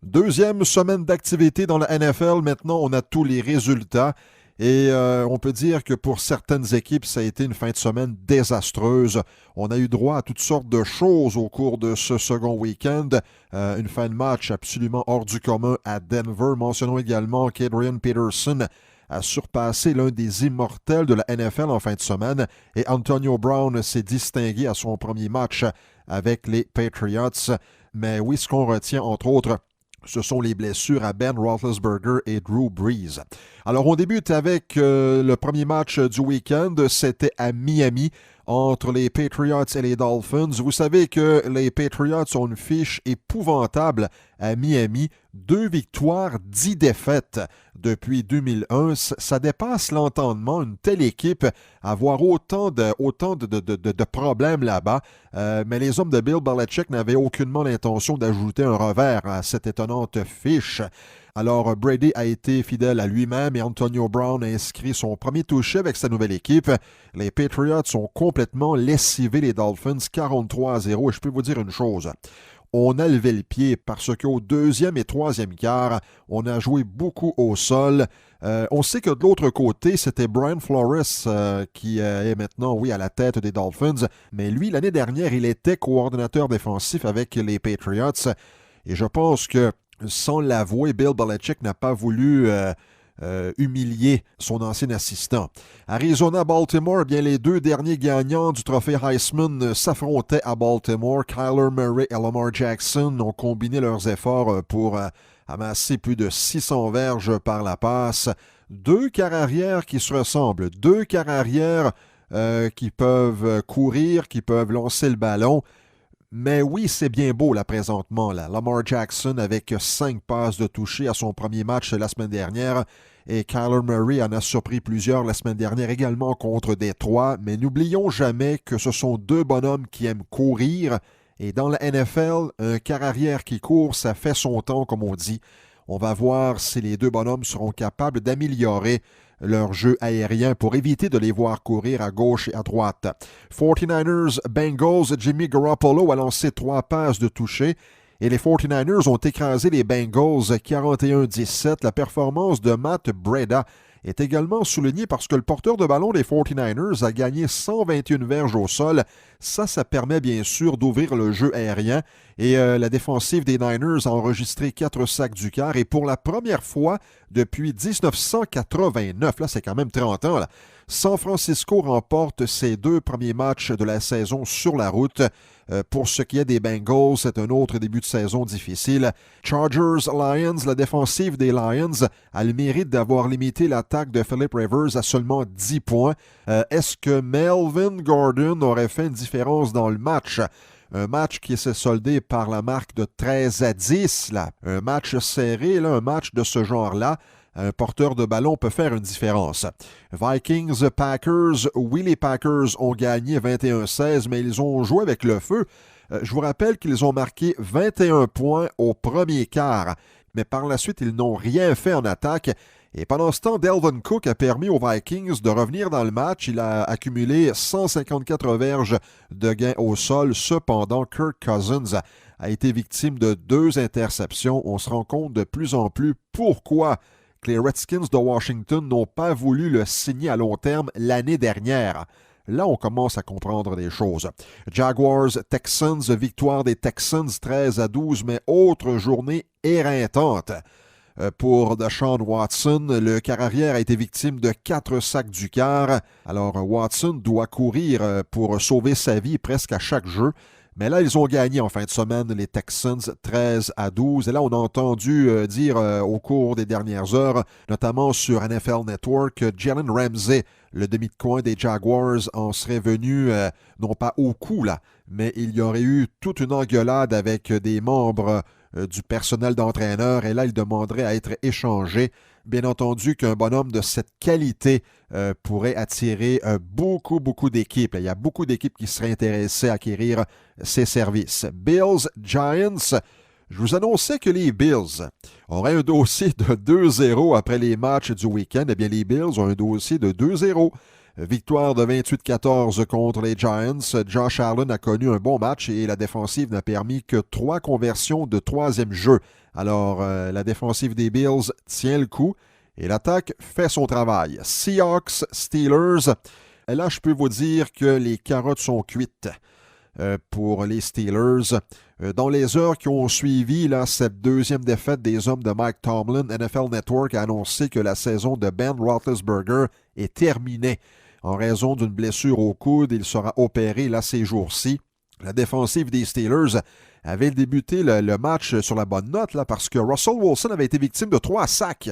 Deuxième semaine d'activité dans la NFL. Maintenant, on a tous les résultats. Et on peut dire que pour certaines équipes, ça a été une fin de semaine désastreuse. On a eu droit à toutes sortes de choses au cours de ce second week-end. Une fin de match absolument hors du commun à Denver. Mentionnons également qu'Adrian Peterson a surpassé l'un des immortels de la NFL en fin de semaine. Et Antonio Brown s'est distingué à son premier match avec les Patriots. Mais oui, ce qu'on retient, entre autres, ce sont les blessures à Ben Roethlisberger et Drew Brees. Alors, on débute avec le premier match du week-end. C'était à Miami entre les Patriots et les Dolphins. Vous savez que les Patriots ont une fiche épouvantable à Miami. 2 victoires, 10 défaites depuis 2001. Ça dépasse l'entendement. Une telle équipe, avoir autant de problèmes là-bas. Mais les hommes de Bill Belichick n'avaient aucunement l'intention d'ajouter un revers à cette étonnante fiche. Alors, Brady a été fidèle à lui-même et Antonio Brown a inscrit son premier touché avec sa nouvelle équipe. Les Patriots ont complètement lessivé les Dolphins 43-0 et je peux vous dire une chose. On a levé le pied parce qu'au deuxième et troisième quart, on a joué beaucoup au sol. On sait que de l'autre côté, c'était Brian Flores qui est maintenant, oui, à la tête des Dolphins. Mais lui, l'année dernière, il était coordonnateur défensif avec les Patriots. Et je pense que sans l'avouer, Bill Belichick n'a pas voulu humilier son ancien assistant. Arizona-Baltimore, bien les deux derniers gagnants du trophée Heisman s'affrontaient à Baltimore. Kyler Murray et Lamar Jackson ont combiné leurs efforts pour amasser plus de 600 verges par la passe. Deux quarts arrière qui se ressemblent, deux quarts arrière qui peuvent courir, qui peuvent lancer le ballon. Mais oui, c'est bien beau là présentement. Là. Lamar Jackson avec 5 passes de toucher à son premier match la semaine dernière et Kyler Murray en a surpris plusieurs la semaine dernière également contre Détroit. Mais n'oublions jamais que ce sont deux bonhommes qui aiment courir et dans la NFL, un quart arrière qui court, ça fait son temps comme on dit. On va voir si les deux bonhommes seront capables d'améliorer leur jeu aérien pour éviter de les voir courir à gauche et à droite. 49ers Bengals, Jimmy Garoppolo a lancé 3 passes de toucher et les 49ers ont écrasé les Bengals 41-17. La performance de Matt Breida est également soulignée parce que le porteur de ballon des 49ers a gagné 121 verges au sol. Ça permet bien sûr d'ouvrir le jeu aérien. Et la défensive des Niners a enregistré 4 sacs du quart. Et pour la première fois depuis 1989, là c'est quand même 30 ans, là, San Francisco remporte ses 2 premiers matchs de la saison sur la route. Pour ce qui est des Bengals, c'est un autre début de saison difficile. Chargers-Lions, la défensive des Lions a le mérite d'avoir limité l'attaque de Philip Rivers à seulement 10 points. Est-ce que Melvin Gordon aurait fait une différence dans le match? Un match qui s'est soldé par la marque de 13-10. Là. Un match serré, là, un match de ce genre-là. Un porteur de ballon peut faire une différence. Vikings-Packers, oui, les Packers ont gagné 21-16, mais ils ont joué avec le feu. Je vous rappelle qu'ils ont marqué 21 points au premier quart, mais par la suite, ils n'ont rien fait en attaque. Et pendant ce temps, Dalvin Cook a permis aux Vikings de revenir dans le match. Il a accumulé 154 verges de gains au sol. Cependant, Kirk Cousins a été victime de 2 interceptions. On se rend compte de plus en plus pourquoi les Redskins de Washington n'ont pas voulu le signer à long terme l'année dernière. Là, on commence à comprendre des choses. Jaguars-Texans, victoire des Texans 13-12, mais autre journée éreintante. Pour Deshaun Watson, le quart arrière a été victime de 4 sacs du quart. Alors, Watson doit courir pour sauver sa vie presque à chaque jeu. Mais là, ils ont gagné en fin de semaine, les Texans, 13-12. Et là, on a entendu dire au cours des dernières heures, notamment sur NFL Network, que Jalen Ramsey, le demi de coin des Jaguars, en serait venu, non pas au cou, là, mais il y aurait eu toute une engueulade avec des membres du personnel d'entraîneur. Et là, il demanderait à être échangé. Bien entendu qu'un bonhomme de cette qualité pourrait attirer beaucoup d'équipes. Il y a beaucoup d'équipes qui seraient intéressées à acquérir ses services. Bills-Giants, je vous annonçais que les Bills auraient un dossier de 2-0 après les matchs du week-end. Eh bien, les Bills ont un dossier de 2-0. Victoire de 28-14 contre les Giants. Josh Allen a connu un bon match et la défensive n'a permis que 3 conversions de troisième jeu. Alors, la défensive des Bills tient le coup et l'attaque fait son travail. Seahawks, Steelers. Et là, je peux vous dire que les carottes sont cuites pour les Steelers. Dans les heures qui ont suivi cette deuxième défaite des hommes de Mike Tomlin, NFL Network a annoncé que la saison de Ben Roethlisberger est terminée. En raison d'une blessure au coude, il sera opéré ces jours-ci. La défensive des Steelers avait débuté le match sur la bonne note parce que Russell Wilson avait été victime de 3 sacs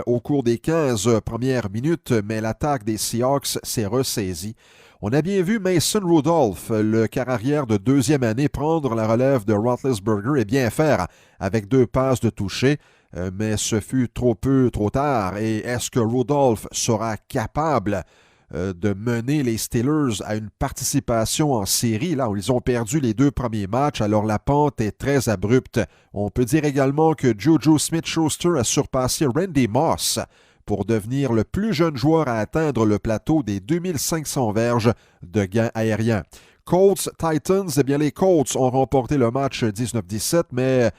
au cours des 15 premières minutes, mais l'attaque des Seahawks s'est ressaisie. On a bien vu Mason Rudolph, le quart arrière de deuxième année, prendre la relève de Roethlisberger et bien faire avec 2 passes de toucher, mais ce fut trop peu, trop tard. Et est-ce que Rudolph sera capable de mener les Steelers à une participation en série, là où ils ont perdu les 2 premiers matchs, alors la pente est très abrupte. On peut dire également que Juju Smith-Schuster a surpassé Randy Moss pour devenir le plus jeune joueur à atteindre le plateau des 2500 verges de gains aériens. Colts, Titans, eh bien les Colts ont remporté le match 19-17, mais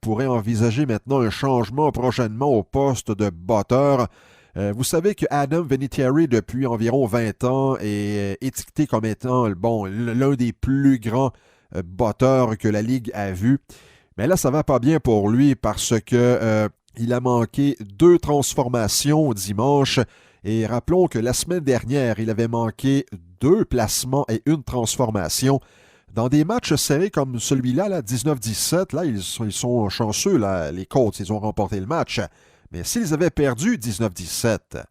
pourraient envisager maintenant un changement prochainement au poste de batteur. Vous savez que Adam Vinatieri, depuis environ 20 ans, est étiqueté comme étant l'un des plus grands batteurs que la Ligue a vu. Mais là, ça va pas bien pour lui parce que il a manqué 2 transformations dimanche. Et rappelons que la semaine dernière, il avait manqué 2 placements et 1 transformation. Dans des matchs serrés comme celui-là, 19-17, là, ils sont chanceux, les Colts, ils ont remporté le match. Mais s'ils avaient perdu 19-17,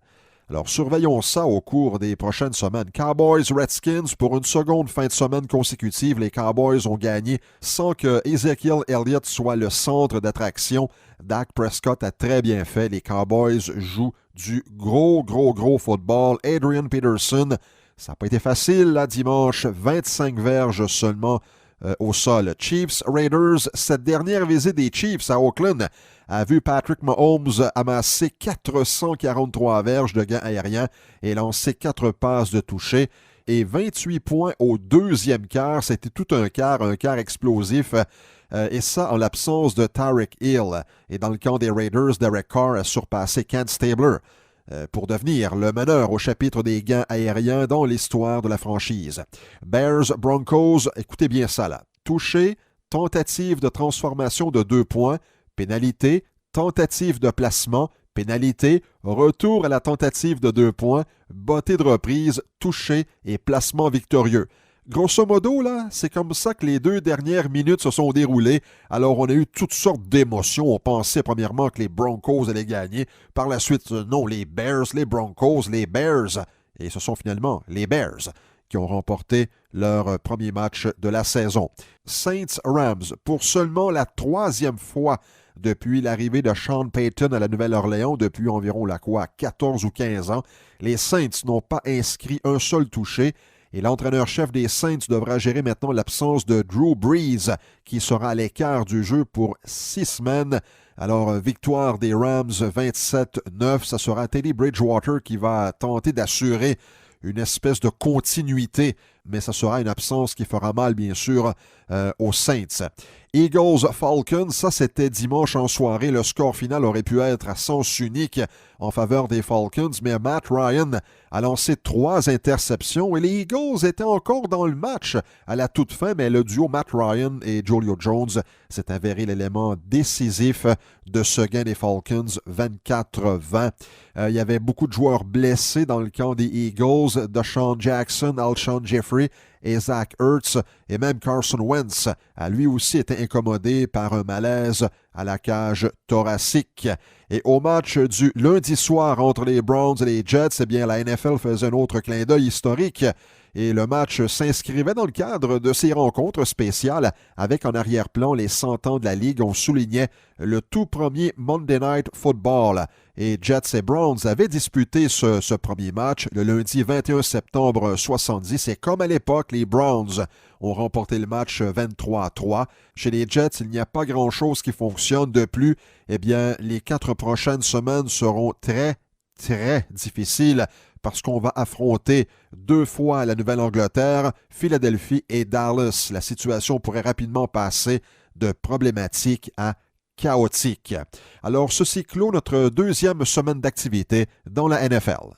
alors surveillons ça au cours des prochaines semaines. Cowboys-Redskins, pour une seconde fin de semaine consécutive, les Cowboys ont gagné sans que Ezekiel Elliott soit le centre d'attraction. Dak Prescott a très bien fait. Les Cowboys jouent du gros football. Adrian Peterson, ça n'a pas été facile dimanche, 25 verges seulement au sol. Chiefs-Raiders, cette dernière visite des Chiefs à Oakland a vu Patrick Mahomes amasser 443 verges de gains aériens et lancer 4 passes de toucher et 28 points au deuxième quart. C'était tout un quart explosif. Et ça en l'absence de Tyreek Hill. Et dans le camp des Raiders, Derek Carr a surpassé Kent Stabler pour devenir le meneur au chapitre des gains aériens dans l'histoire de la franchise. Bears-Broncos, écoutez bien ça là. Touché, tentative de transformation de 2 points, pénalité, tentative de placement, pénalité, retour à la tentative de 2 points, bottée de reprise, touché et placement victorieux. Grosso modo, c'est comme ça que les 2 dernières minutes se sont déroulées. Alors, on a eu toutes sortes d'émotions. On pensait premièrement que les Broncos allaient gagner. Par la suite, non, les Bears, les Broncos, les Bears. Et ce sont finalement les Bears qui ont remporté leur premier match de la saison. Saints-Rams, pour seulement la 3e fois depuis l'arrivée de Sean Payton à la Nouvelle-Orléans, depuis environ 14 ou 15 ans, les Saints n'ont pas inscrit un seul touché. Et l'entraîneur-chef des Saints devra gérer maintenant l'absence de Drew Brees, qui sera à l'écart du jeu pour 6 semaines. Alors, victoire des Rams 27-9. Ça sera Teddy Bridgewater qui va tenter d'assurer une espèce de continuité, mais ça sera une absence qui fera mal, bien sûr, aux Saints. Eagles-Falcons, ça c'était dimanche en soirée. Le score final aurait pu être à sens unique en faveur des Falcons, mais Matt Ryan a lancé 3 interceptions et les Eagles étaient encore dans le match à la toute fin, mais le duo Matt Ryan et Julio Jones s'est avéré l'élément décisif de ce gain des Falcons 24-20. Il y avait beaucoup de joueurs blessés dans le camp des Eagles, DeSean Jackson, Alshon Jeffrey et Zach Ertz, et même Carson Wentz a lui aussi été incommodé par un malaise à la cage thoracique. Et au match du lundi soir entre les Browns et les Jets, eh bien, la NFL faisait un autre clin d'œil historique. Et le match s'inscrivait dans le cadre de ces rencontres spéciales avec en arrière-plan les 100 ans de la Ligue. On soulignait le tout premier Monday Night Football. Et Jets et Browns avaient disputé ce premier match le lundi 21 septembre 70. Et comme à l'époque, les Browns ont remporté le match 23-3. Chez les Jets, il n'y a pas grand-chose qui fonctionne. De plus, eh bien, les 4 prochaines semaines seront très difficiles parce qu'on va affronter 2 fois la Nouvelle-Angleterre, Philadelphie et Dallas. La situation pourrait rapidement passer de problématique à chaotique. Alors, ceci clôt notre 2e semaine d'activité dans la NFL.